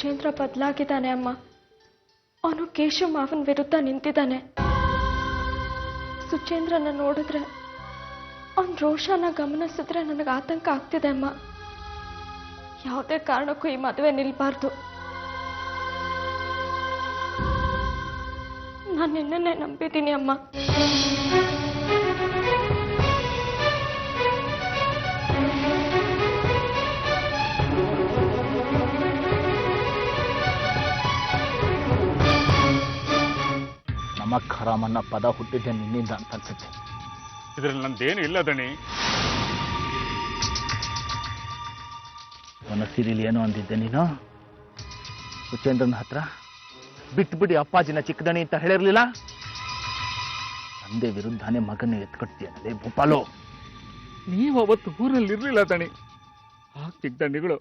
ಸುಚೇಂದ್ರ ಬದಲಾಗಿದ್ದಾನೆ ಅಮ್ಮ. ಅವನು ಕೇಶವ ಮಾವನ ವಿರುದ್ಧ ನಿಂತಿದ್ದಾನೆ. ಸುಚೇಂದ್ರನ ನೋಡಿದ್ರೆ ಅವನ ರೋಷನ ಗಮನಿಸಿದ್ರೆ ನನಗೆ ಆತಂಕ ಆಗ್ತಿದೆ ಅಮ್ಮ. ಯಾವುದೇ ಕಾರಣಕ್ಕೂ ಈ ಮದುವೆ ನಿಲ್ಬಾರ್ದು. ನಾನು ನಿನ್ನನ್ನೇ ನಂಬಿದ್ದೀನಿ ಅಮ್ಮ. ನಮಕ್ ಹರಾಮನ್ನ ಪದ ಹುಟ್ಟಿದ್ದೆ ನಿನ್ನಿಂದ ಅಂತ ಅನ್ಸುತ್ತೆ. ಇದ್ರಲ್ಲಿ ನಂದೇನು ಇಲ್ಲ ದಣಿ. ಮನಸ್ಸಿರಿಲಿ ಏನು ಅಂದಿದ್ದೆ ನೀನು? ಸುಚೇಂದ್ರನ ಹತ್ರ ಬಿಟ್ಬಿಡಿ ಅಪ್ಪಾಜಿನ ಚಿಕ್ಕದಣಿ ಅಂತ ಹೇಳಿರ್ಲಿಲ್ಲ. ತಂದೆ ವಿರುದ್ಧನೇ ಮಗನ ಎತ್ಕಟ್ತೀಯನಲ್ಲೇ ಭೂಪಾಲು. ನೀವು ಅವತ್ತು ಊರಲ್ಲಿ ಇರ್ಲಿಲ್ಲ ದಣಿ. ಆ ಚಿಕ್ಕದಣಿಗಳು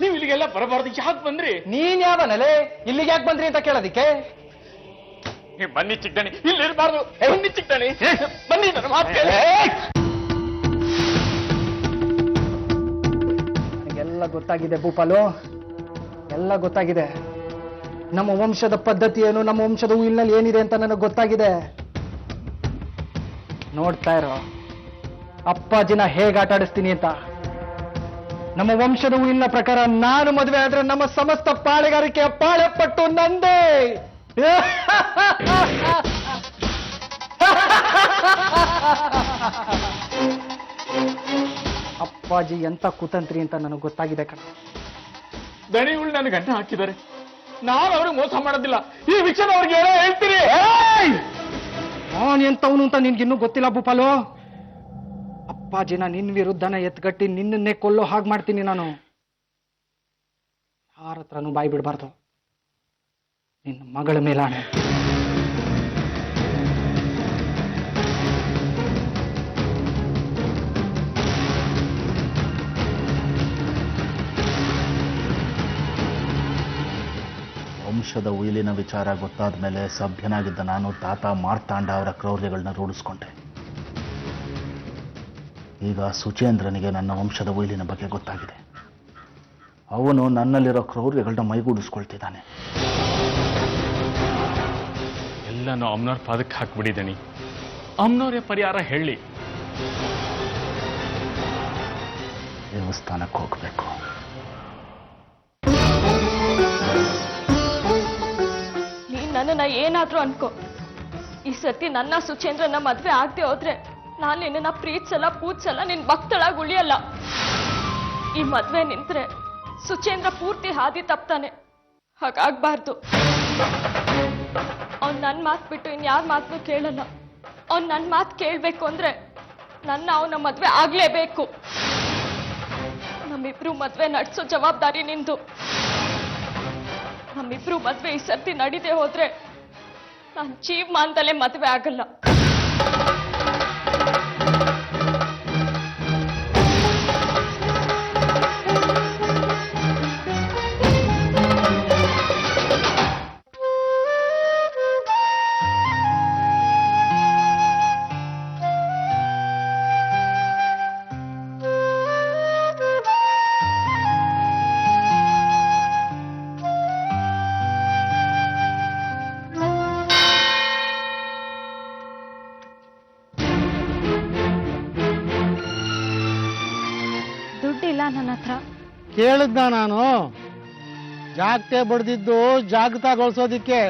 ನೀವು ಇಲ್ಲಿಗೆಲ್ಲ ಬರಬಾರ್ದು. ಯಾಕೆ ಬಂದ್ರಿ? ನೀನ್ ಯಾವನಲೆ ಇಲ್ಲಿಗೆ ಯಾಕೆ ಬಂದ್ರಿ ಅಂತ ಕೇಳೋದಿಕ್ಕೆ? ಬನ್ನಿ ಚಿಕ್ಕದಣಿ, ಇಲ್ಲಿ ಇರಬಾರ್ದು. ಬನ್ನಿ ಚಿಕ್ಕದಣಿ, ಬನ್ನಿ, ನನ್ನ ಮಾತು ಕೇಳಿ. ನನಗೆಲ್ಲ ಗೊತ್ತಾಗಿದೆ ಭೂಪಾಲು, ಎಲ್ಲ ಗೊತ್ತಾಗಿದೆ. ನಮ್ಮ ವಂಶದ ಪದ್ಧತಿ ಏನು, ನಮ್ಮ ವಂಶದ ಉಯಿಲ್ನಲ್ಲಿ ಏನಿದೆ ಅಂತ ನನಗೆ ಗೊತ್ತಾಗಿದೆ. ನೋಡ್ತಾ ಇರೋ ಅಪ್ಪಾಜಿನ ಹೇಗೆ ಆಟ ಆಡಿಸ್ತೀನಿ ಅಂತ. ನಮ್ಮ ವಂಶದ ಉಯಿಲ್ನ ಪ್ರಕಾರ ನಾನು ಮದುವೆ ಆದ್ರೆ ನಮ್ಮ ಸಮಸ್ತ ಪಾಳೆಗಾರಿಕೆಯ ಪಾಳೆ ಪಟ್ಟು ನಂದೇ. ಅಪ್ಪಾಜಿ ಎಂತ ಕುತಂತ್ರಿ ಅಂತ ನನಗೆ ಗೊತ್ತಾಗಿದೆ ಕಣ. ದಣಿಗಳು ನನ್ನ ಗಂಟ ಹಾಕಿದ್ದಾರೆ. ನಾನು ಅವ್ರಿಗೆ ಮೋಸ ಮಾಡೋದಿಲ್ಲ. ಈ ವಿಷಯ ಅವ್ರಿಗೆ ಏನೋ ಹೇಳ್ತೀರಿ? ನಾನು ಎಂತವನು ಅಂತ ನಿನ್ಗಿನ್ನೂ ಗೊತ್ತಿಲ್ಲ ಭೂಪಾಲು. ಅಪ್ಪಾಜಿನ ನಿನ್ ವಿರುದ್ಧನ ಎತ್ಗಟ್ಟಿ ನಿನ್ನನ್ನೇ ಕೊಲ್ಲೋ ಹಾಗೆ ಮಾಡ್ತೀನಿ ನಾನು. ಯಾರ ಹತ್ರನೂ ಬಾಯಿ ಬಿಡಬಾರ್ದು. ನಿನ್ನ ಮಗಳ ಮೇಲಾಣೆ. ವಂಶದ ಉಯಿಲಿನ ವಿಚಾರ ಗೊತ್ತಾದ ಮೇಲೆ ಸಭ್ಯನಾಗಿದ್ದ ನಾನು ತಾತ ಮಾರ್ತಾಂಡ ಅವರ ಕ್ರೌರ್ಯಗಳನ್ನ ರೂಢಿಸ್ಕೊಂಡೆ. ಈಗ ಸುಚೇಂದ್ರನಿಗೆ ನನ್ನ ವಂಶದ ಉಯಿಲಿನ ಬಗ್ಗೆ ಗೊತ್ತಾಗಿದೆ. ಅವನು ನನ್ನಲ್ಲಿರೋ ಕ್ರೌರ್ಯಗಳನ್ನ ಮೈಗೂಡಿಸ್ಕೊಳ್ತಿದ್ದಾನೆ. ಎಲ್ಲನೂ ಅಮ್ಮನವ್ರ ಪಾದಕ್ಕೆ ಹಾಕ್ಬಿಟ್ಟಿದ್ದೀನಿ. ಅಮ್ಮನವ್ರೇ ಪರಿಹಾರ ಹೇಳಿ. ದೇವಸ್ಥಾನಕ್ಕೆ ಹೋಗ್ಬೇಕು. ನೀನ್ ನನ್ನನ್ನ ಏನಾದ್ರೂ ಅನ್ಕೋ, ಈ ಸತಿ ನನ್ನ ಸುಚೇಂದ್ರನ ಮದ್ವೆ ಆಗದೆ ಹೋದ್ರೆ ನಾನು ನಿನ್ನ ಪ್ರೀತಿಸಲ್ಲ, ಪೂಜಿಸಲ್ಲ, ನಿನ್ ಭಕ್ತಳಾಗಿ ಉಳಿಯಲ್ಲ. ಈ ಮದ್ವೆ ನಿಂತ್ರೆ ಸುಚೇಂದ್ರ ಪೂರ್ತಿ ಹಾದಿ ತಪ್ತಾನೆ. ಹಾಗಾಗ್ಬಾರ್ದು. ಅವ್ನ್ ನನ್ ಮಾತು ಬಿಟ್ಟು ಇನ್ಯಾರ ಮಾತನ್ನು ಕೇಳಲ್ಲ. ಅವ್ನ್ ನನ್ ಮಾತು ಕೇಳ್ಬೇಕು ಅಂದ್ರೆ ನನ್ನ ಅವನ ಮದ್ವೆ ಆಗ್ಲೇಬೇಕು. ನಮ್ಮಿಬ್ರು ಮದ್ವೆ ನಡ್ಸೋ ಜವಾಬ್ದಾರಿ ನಿಂದು. ನಮ್ಮಿಬ್ರು ಮದ್ವೆ ಈ ಸರ್ತಿ ನಡೀದೆ ಹೋದ್ರೆ ನಾನು ಜೀವಮಾನದಲ್ಲೇ ಮದ್ವೆ ಆಗಲ್ಲ. ದುಡ್ಡಿಲ್ಲ ನನ್ನ ಹತ್ರ. ಕೇಳಿದ್ನ ನಾನು. ಜಾಗತೆ ಬಡ್ದಿದ್ದು ಜಾಗೃತಗೊಳಿಸೋದಿಕ್ಕೆ.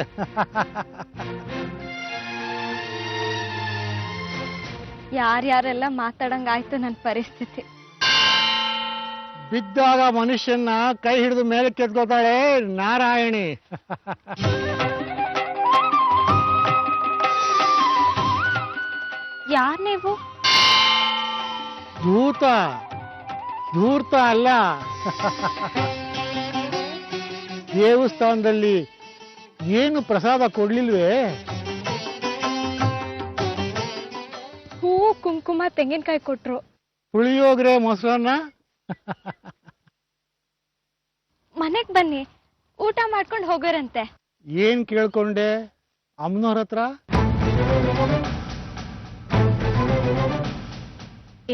ಯಾರ್ಯಾರೆಲ್ಲ ಮಾತಾಡಂಗಾಯ್ತು ನನ್ನ ಪರಿಸ್ಥಿತಿ. ಬಿದ್ದಾಗ ಮನುಷ್ಯನ್ನ ಕೈ ಹಿಡಿದು ಮೇಲೆ ಕೆತ್ಕೋತಾಳೆ ನಾರಾಯಣಿ. ಯಾರ್ ನೀವು? ಧೂತ, ಧೂರ್ತ ಅಲ್ಲ. ದೇವಸ್ಥಾನದಲ್ಲಿ ಏನು ಪ್ರಸಾದ ಕೊಡ್ಲಿಲ್ವೇ? ಹೂವು, ಕುಂಕುಮ, ತೆಂಗಿನಕಾಯಿ ಕೊಟ್ರು. ಪುಳಿಯೋಗರೆ, ಮೊಸರನ್ನ. ಮನೆಗ್ ಬನ್ನಿ, ಊಟ ಮಾಡ್ಕೊಂಡು ಹೋಗೋರಂತೆ. ಏನ್ ಕೇಳ್ಕೊಂಡೆ? ಅಮ್ಮನವ್ರ ಹತ್ರ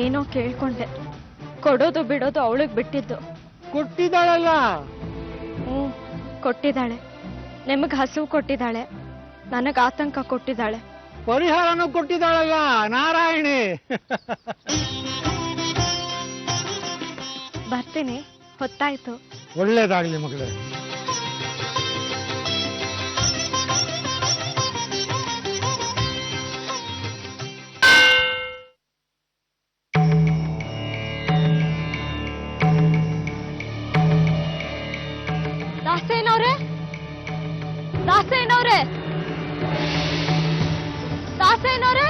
ಏನೋ ಕೇಳ್ಕೊಂಡೆ. ಕೊಡೋದು ಬಿಡೋದು ಅವಳಿಗೆ ಬಿಟ್ಟಿದ್ದು. ಕೊಟ್ಟಿದ್ದಾಳಲ್ಲ. ಕೊಟ್ಟಿದ್ದಾಳೆ. ನಿಮಗೆ ಹಸಿವು ಕೊಟ್ಟಿದ್ದಾಳೆ, ನನಗೆ ಆತಂಕ ಕೊಟ್ಟಿದ್ದಾಳೆ. ಪರಿಹಾರನೂ ಕೊಟ್ಟಿದ್ದಾಳಲ್ಲ ನಾರಾಯಣಿ. ಬರ್ತೀನಿ, ಹೊತ್ತಾಯ್ತು. ಒಳ್ಳೇದಾಗ್ಲಿ ಮಗಳೇ. ದಾಸೇನವ್ರೆ, ದಾಸೇನವ್ರೆ, ದಾಸೇನವ್ರೆ.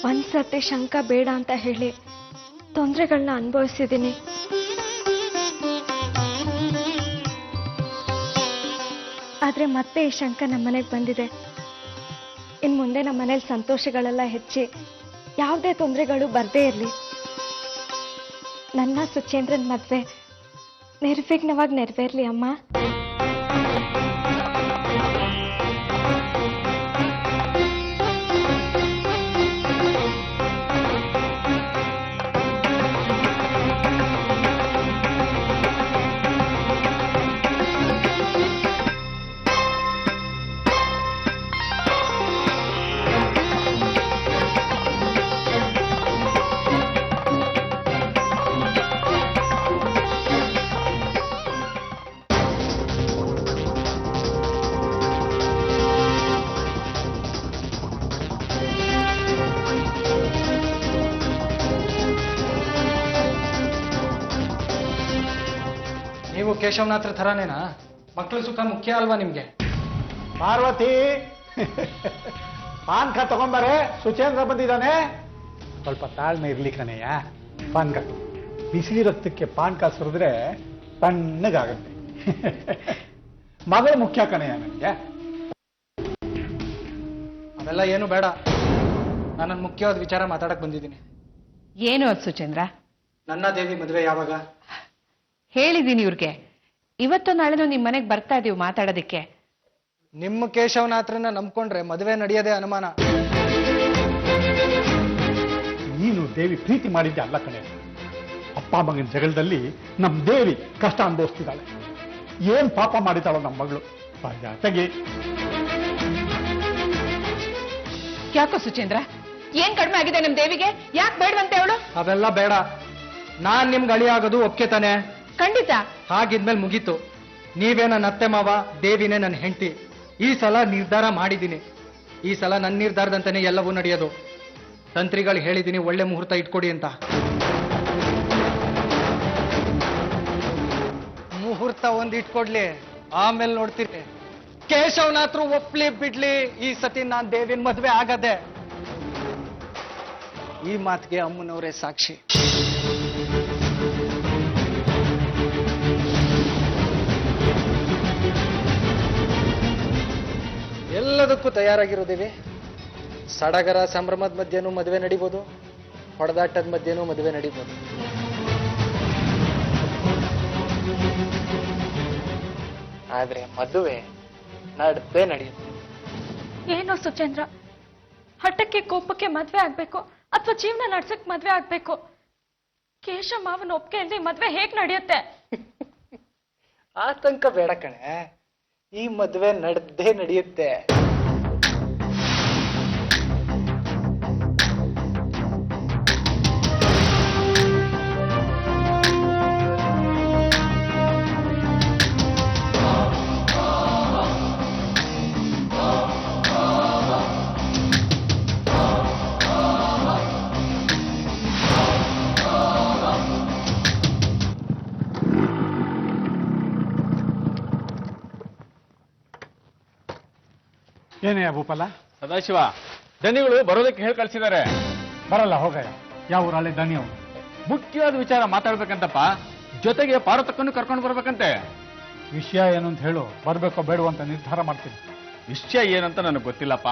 ಒಂದ್ಸತಿ ಶಂಕ ಬೇಡ ಅಂತ ಹೇಳಿ ತೊಂದರೆಗಳನ್ನ ಅನುಭವಿಸಿದ್ದೀನಿ. ಆದ್ರೆ ಮತ್ತೆ ಈ ಶಂಕ ನಮ್ಮನೆಗೆ ಬಂದಿದೆ. ಇನ್ ಮುಂದೆ ನಮ್ಮ ಮನೇಲಿ ಸಂತೋಷಗಳೆಲ್ಲ ಹೆಚ್ಚಿ ಯಾವುದೇ ತೊಂದರೆಗಳು ಬರ್ದೇ ಇರಲಿ. ನನ್ನ ಸುಚೇಂದ್ರನ್ ಮದ್ವೆ ನಿರ್ವಿಘ್ನವಾಗಿ ನೆರವೇರ್ಲಿ ಅಮ್ಮ. ನೀವು ಕೇಶವನಾಥ್ರ ಥರಾನೇನಾ? ಮಕ್ಕಳ ಸುಖ ಮುಖ್ಯ ಅಲ್ವಾ ನಿಮ್ಗೆ? ಪಾರ್ವತಿ, ಪಾನ್ಕ ತಗೊಂಬಾರೆ, ಸುಚೇಂದ್ರ ಬಂದಿದ್ದಾನೆ. ಸ್ವಲ್ಪ ತಾಳ್ಮೆ ಇರ್ಲಿ ಕಣಯ್ಯ. ಪಾನ್ಕ ಬಿಸಿಲಿ ರಕ್ತಕ್ಕೆ ಪಾನ್ಕ ಸುರಿದ್ರೆ ತಣ್ಣಗಾಗತ್ತೆ. ಮಗಳು ಮುಖ್ಯ ಕಣಯ್ಯ ನನಗೆ. ಅವೆಲ್ಲ ಏನು ಬೇಡ. ನಾನು ನನ್ನ ಮುಖ್ಯವಾದ ವಿಚಾರ ಮಾತಾಡಕ್ ಬಂದಿದ್ದೀನಿ. ಏನು ಅದು ಸುಚೇಂದ್ರ? ನನ್ನ ದೇವಿ ಮದುವೆ ಯಾವಾಗ? ಹೇಳಿದ್ದೀನಿ ಇವ್ರಿಗೆ, ಇವತ್ತು ನಾಳೆನೂ ನಿಮ್ಮ ಮನೆಗೆ ಬರ್ತಾ ಇದೀವಿ ಮಾತಾಡೋದಕ್ಕೆ. ನಿಮ್ಮ ಕೇಶವನಾಥ್ರನ್ನ ನಂಬ್ಕೊಂಡ್ರೆ ಮದುವೆ ನಡೆಯೋದೇ ಅನುಮಾನ. ನೀನು ದೇವಿ ಪ್ರೀತಿ ಮಾಡಿದ್ದೆ ಅಲ್ಲ ಕಣೆ. ಅಪ್ಪ ಮಗನ ಜಗಳದಲ್ಲಿ ನಮ್ ದೇವಿ ಕಷ್ಟ ಅನುಭವಿಸ್ತಿದ್ದಾಳೆ. ಏನ್ ಪಾಪ ಮಾಡಿದಾಳೋ ನಮ್ಮ ಮಗಳು. ತೆಗಿ. ಯಾಕೋ ಸುಚೇಂದ್ರ, ಏನ್ ಕಡಿಮೆ ಆಗಿದೆ ನಮ್ ದೇವಿಗೆ? ಯಾಕೆ ಬೇಡವಂತೆ ಅವಳು? ಅವೆಲ್ಲ ಬೇಡ. ನಾನ್ ನಿಮ್ಗೆ ಅಳಿ ಆಗೋದು ಒಪ್ಕೆ ತಾನೆ? ಖಂಡಿತ. ಹಾಗಿದ್ಮೇಲೆ ಮುಗೀತು. ನೀವೇ ನನ್ನ ಅತ್ತೆ ಮಾವ, ದೇವಿನೇ ನನ್ನ ಹೆಂಡತಿ. ಈ ಸಲ ನಿರ್ಧಾರ ಮಾಡಿದ್ದೀನಿ. ಈ ಸಲ ನನ್ನ ನಿರ್ಧಾರದಂತಾನೆ ಎಲ್ಲವೂ ನಡೆಯೋದು. ತಂತ್ರಿಗಳು ಹೇಳಿದ್ದೀನಿ ಒಳ್ಳೆ ಮುಹೂರ್ತ ಇಟ್ಕೊಡಿ ಅಂತ. ಮುಹೂರ್ತ ಒಂದು ಇಟ್ಕೊಡ್ಲಿ, ಆಮೇಲೆ ನೋಡ್ತೀನಿ. ಕೇಶವನಾಥ್ರು ಒಪ್ಲಿ ಬಿಡ್ಲಿ, ಈ ಸತಿ ನಾನ್ ದೇವಿನ ಮದ್ವೆ ಆಗದೆ. ಈ ಮಾತಿಗೆ ಅಮ್ಮನವರೇ ಸಾಕ್ಷಿ. ಎಲ್ಲದಕ್ಕೂ ತಯಾರಾಗಿರೋದೇವಿ. ಸಡಗರ ಸಂಭ್ರಮದ ಮಧ್ಯನೂ ಮದುವೆ ನಡೀಬೋದು, ಹೊಡೆದಾಟದ ಮಧ್ಯನೂ ಮದುವೆ ನಡೀಬೋದು. ಆದ್ರೆ ಮದುವೆ ನಡೆದೇ ನಡೆಯುತ್ತೆ. ಏನೋ ಸುಚೇಂದ್ರ, ಹಠಕ್ಕೆ ಕೋಪಕ್ಕೆ ಮದ್ವೆ ಆಗ್ಬೇಕು ಅಥವಾ ಜೀವನ ನಡ್ಸಕ್ ಮದ್ವೆ ಆಗ್ಬೇಕು? ಕೇಶವ ಮಾವನ ಒಪ್ಪಿಗೆ ಇಲ್ಲದೆ ಮದ್ವೆ ಹೇಗ್ ನಡೆಯುತ್ತೆ? ಆತಂಕ ಬೇಡ ಕಣೆ, ಈ ಮದುವೆ ನಡೆದೇ ನಡೆಯುತ್ತೆ. ಏನೇ ಭೂಪಾಲ? ಸದಾಶಿವ, ದನಿಗಳು ಬರೋದಕ್ಕೆ ಹೇಳಿ ಕಳ್ಸಿದ್ದಾರೆ. ಬರಲ್ಲ, ಹೋಗಯ್ಯ. ಯಾವ ಊರಲ್ಲೇ ದನಿ ಅವನು? ಮುಖ್ಯವಾದ ವಿಚಾರ ಮಾತಾಡ್ಬೇಕಂತಪ್ಪ, ಜೊತೆಗೆ ಪಾರ್ವತಕ್ಕನ್ನು ಕರ್ಕೊಂಡು ಬರ್ಬೇಕಂತೆ. ವಿಷಯ ಏನು ಅಂತ ಹೇಳು, ಬರ್ಬೇಕೋ ಬೇಡವೋ ಅಂತ ನಿರ್ಧಾರ ಮಾಡ್ತೀನಿ. ವಿಷಯ ಏನಂತ ನನಗೆ ಗೊತ್ತಿಲ್ಲಪ್ಪ.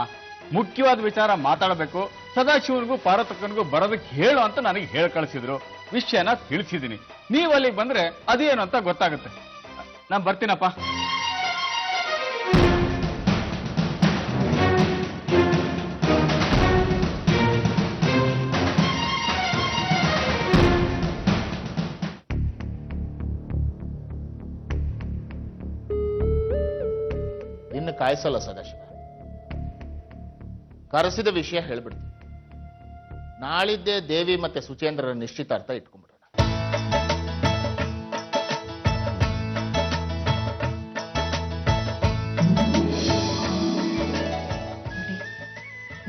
ಮುಖ್ಯವಾದ ವಿಚಾರ ಮಾತಾಡಬೇಕು. ಸದಾಶಿವನಿಗೂ ಪಾರ್ವತಕ್ಕನಿಗೂ ಬರೋದಕ್ಕೆ ಹೇಳು ಅಂತ ನನಗೆ ಹೇಳಿ ಕಳಿಸಿದ್ರು. ವಿಷಯನ ತಿಳಿಸಿದ್ದೀನಿ. ನೀವು ಅಲ್ಲಿಗೆ ಬಂದ್ರೆ ಅದೇನು ಅಂತ ಗೊತ್ತಾಗುತ್ತೆ. ನಾನು ಬರ್ತೀನಪ್ಪ. ಇನ್ನು ಕಾಯಿಸಲ್ಲ ಸದಾಶಿವ, ಕರೆಸಿದ ವಿಷಯ ಹೇಳ್ಬಿಡ್ತೀನಿ. ನಾಳಿದ್ದೇ ದೇವಿ ಮತ್ತೆ ಸುಚೇಂದ್ರರ ನಿಶ್ಚಿತಾರ್ಥ ಇಟ್ಕೊಂಡ್ಬಿಡೋಣ.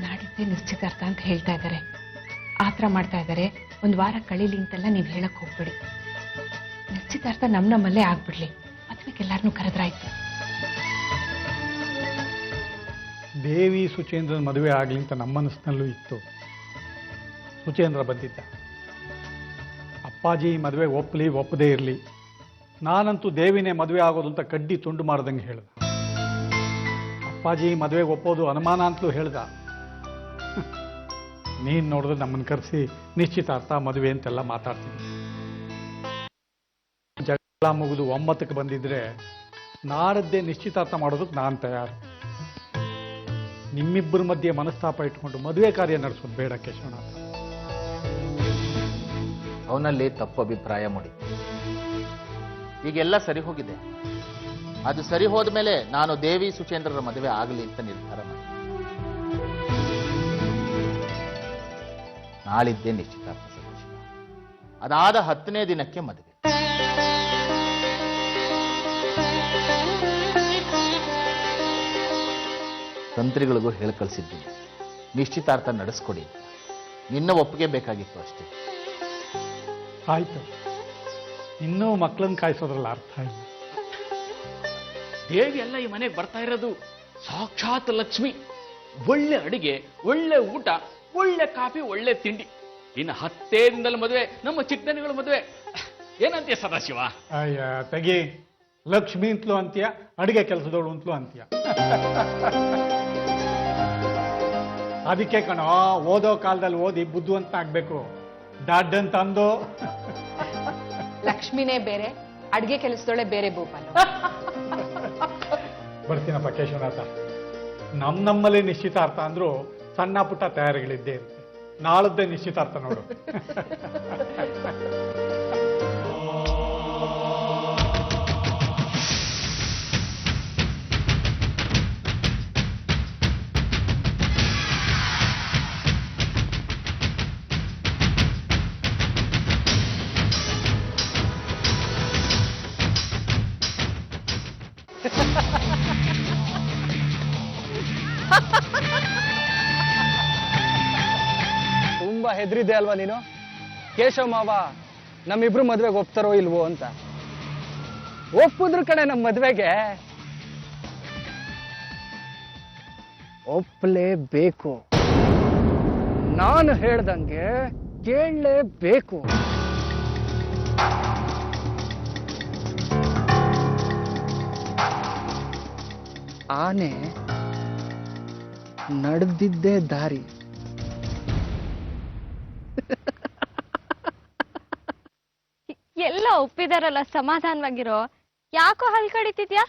ನಾಡಿದ್ದೇ ನಿಶ್ಚಿತಾರ್ಥ ಅಂತ ಹೇಳ್ತಾ ಇದ್ದಾರೆ. ಆತರ ಮಾಡ್ತಾ ಇದ್ದಾರೆ. ಒಂದ್ ವಾರ ಕಳೀಲಿ ಅಂತೆಲ್ಲ ನೀವ್ ಹೇಳಕ್ ಹೋಗ್ಬಿಡಿ. ನಿಶ್ಚಿತಾರ್ಥ ನಮ್ಮಲ್ಲೇ ಆಗ್ಬಿಡ್ಲಿ. ಮದ್ವೆಗೆಲ್ಲಾರನ್ನೂ ಕರೆದ್ರಾಯ್ತು. ದೇವಿ ಸುಚೇಂದ್ರನ ಮದುವೆ ಆಗ್ಲಿ ಅಂತ ನಮ್ಮ ಮನಸ್ಸಿನಲ್ಲೂ ಇತ್ತು. ಸುಚೇಂದ್ರ ಬಂದಿದ್ದ. ಅಪ್ಪಾಜಿ ಮದುವೆ ಒಪ್ಪಲಿ ಒಪ್ಪದೇ ಇರಲಿ, ನಾನಂತೂ ದೇವಿನೇ ಮದುವೆ ಆಗೋದು ಅಂತ ಕಡ್ಡಿ ತುಂಡು ಮಾಡ್ದಂಗೆ ಹೇಳ್ದ. ಅಪ್ಪಾಜಿ ಮದುವೆಗೆ ಒಪ್ಪೋದು ಅನುಮಾನ ಅಂತಲೂ ಹೇಳ್ದ. ನೀನ್ ನೋಡಿದ್ರೆ ನಮ್ಮನ್ನು ಕರೆಸಿ ನಿಶ್ಚಿತಾರ್ಥ ಮದುವೆ ಅಂತೆಲ್ಲ ಮಾತಾಡ್ತೀನಿ. ಜಗಳ ಮುಗಿದು ಒಮ್ಮತಕ್ಕೆ ಬಂದಿದ್ರೆ ನಾಡದ್ದೇ ನಿಶ್ಚಿತಾರ್ಥ ಮಾಡೋದಕ್ಕೆ ನಾನು ತಯಾರು. ನಿಮ್ಮಿಬ್ಬರ ಮಧ್ಯೆ ಮನಸ್ತಾಪ ಇಟ್ಕೊಂಡು ಮದುವೆ ಕಾರ್ಯ ನಡೆಸೋದು ಬೇಡ ಕೇಶವನಾಥ. ಅವನಲ್ಲಿ ತಪ್ಪು ಅಭಿಪ್ರಾಯ ಮೂಡಿತ್ತು. ಈಗೆಲ್ಲ ಸರಿ ಹೋಗಿದೆ. ಅದು ಸರಿ ಹೋದ ಮೇಲೆ ನಾನು ದೇವಿ ಸುಚೇಂದ್ರರ ಮದುವೆ ಆಗಲಿ ಅಂತ ನಿರ್ಧಾರ ಮಾಡಿ ನಾಳಿದ್ದೇ ನಿಶ್ಚಿತಾರ್ಥ ಸದಾಶಿವ. ಅದಾದ 10ನೇ ದಿನಕ್ಕೆ ಮದುವೆ. ತಂತ್ರಿಗಳಿಗೂ ಹೇಳಿ ಕಳಿಸಿದ್ದೀನಿ, ನಿಶ್ಚಿತಾರ್ಥ ನಡೆಸ್ಕೊಡಿ. ನಿನ್ನ ಒಪ್ಪಿಗೆ ಬೇಕಾಗಿತ್ತು ಅಷ್ಟೇ. ಆಯ್ತು, ಇನ್ನೂ ಮಕ್ಕಳನ್ನ ಕಾಯಿಸೋದ್ರಲ್ಲ ಅರ್ಥ ಇಲ್ಲ. ದೇವಿ ಎಲ್ಲ ಈ ಮನೆಗೆ ಬರ್ತಾ ಇರೋದು ಸಾಕ್ಷಾತ್ ಲಕ್ಷ್ಮಿ. ಒಳ್ಳೆ ಅಡಿಗೆ, ಒಳ್ಳೆ ಊಟ, ಒಳ್ಳೆ ಕಾಫಿ, ಒಳ್ಳೆ ತಿಂಡಿ. ಇನ್ನು 10 ದಿನದಲ್ಲಿ ಮದುವೆ, ನಮ್ಮ ಚಿಕ್ಕದನಿಗಳ ಮದುವೆ. ಏನಂತೀಯ ಸದಾಶಿವ? ಅಯ್ಯ ತೆಗಿ, ಲಕ್ಷ್ಮಿ ಅಂತಲೂ ಅಂತೀಯ, ಅಡಿಗೆ ಕೆಲಸದವಳು ಅಂತಲೂ ಅಂತೀಯ. ಅದಕ್ಕೆ ಕಣೋ, ಓದೋ ಕಾಲದಲ್ಲಿ ಓದಿ ಬುದ್ಧಿವಂತ ಆಗ್ಬೇಕು. ಡಾಡ್ ಅಂತ ಅಂದು ಲಕ್ಷ್ಮಿನೇ ಬೇರೆ, ಅಡ್ಗೆ ಕೆಲಸದೊಳೆ ಬೇರೆ ಭೂಪಾಲ. ಬರ್ತೀನಪ್ಪ ಕೇಶವನಾಥ. ನಮ್ಮಲ್ಲೇ ನಿಶ್ಚಿತಾರ್ಥ ಅಂದ್ರೂ ಸಣ್ಣ ಪುಟ್ಟ ತಯಾರಿಗಳಿದ್ದೇ ಇರುತ್ತೆ. ನಾಳದ್ದೇ ನಿಶ್ಚಿತಾರ್ಥ ನೋಡು. ತುಂಬಾ ಹೆದರಿದೆ ಅಲ್ವಾ ನೀನು? ಕೇಶವ್ ಮಾವ ನಮ್ಮಿಬ್ರು ಮದ್ವೆಗೆ ಒಪ್ತಾರೋ ಇಲ್ವೋ ಅಂತ. ಒಪ್ಪಿದ್ರ ಕಡೆ ನಮ್ಮ ಮದ್ವೆಗೆ ಒಪ್ಪಲೇಬೇಕು. ನಾನು ಹೇಳ್ದಂಗೆ ಕೇಳಲೇಬೇಕು. ಆನೆ ನಡೆದಿದ್ದೇ ದಾರಿ. ಎಲ್ಲ ಒಪ್ಪಿದಾರಲ್ಲ, ಸಮಾಧಾನವಾಗಿರೋ. ಯಾಕೋ ಹಲ್ ಕಡಿತಿದ್ಯಾ?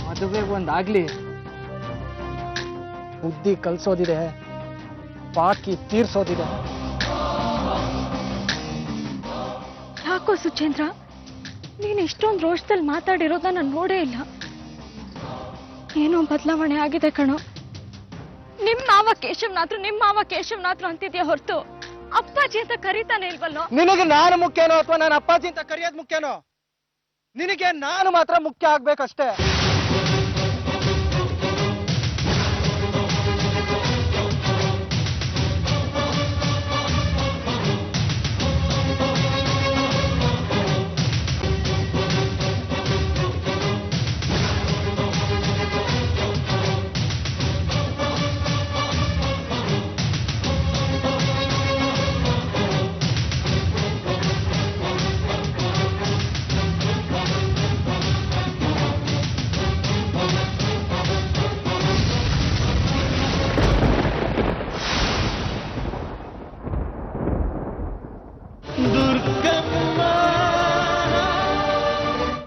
ಮದುವೆ ಒಂದಾಗ್ಲಿ, ಬುದ್ಧಿ ಕಲ್ಸೋದಿದೆ, ಬಾಕಿ ತೀರ್ಸೋದಿದೆ. ಯಾಕೋ ಸುಚೇಂದ್ರ, ನೀನು ಇಷ್ಟೊಂದು ರೋಷದಲ್ಲಿ ಮಾತಾಡಿರೋದನ್ನ ನಾನು ನೋಡೇ ಇಲ್ಲ. ಏನೋ ಬದಲಾವಣೆ ಆಗಿದೆ ಕಣೋ. ನಿಮ್ಮ ಮಾವ ಕೇಶವನಾಥ್ರು ಅಂತಿದ್ಯಾ ಹೊರತು ಅಪ್ಪಾಜಿ ಅಂತ ಕರೀತಾನೆ ಇಲ್ವಲ್ಲೋ? ನಿನಗೆ ನಾನು ಮುಖ್ಯನೋ ಅಥವಾ ನನ್ನ ಅಪ್ಪಾಜಿ ಅಂತ ಕರೆಯೋದು ಮುಖ್ಯನೋ? ನಿನಗೆ ನಾನು ಮಾತ್ರ ಮುಖ್ಯ ಆಗ್ಬೇಕಷ್ಟೇ.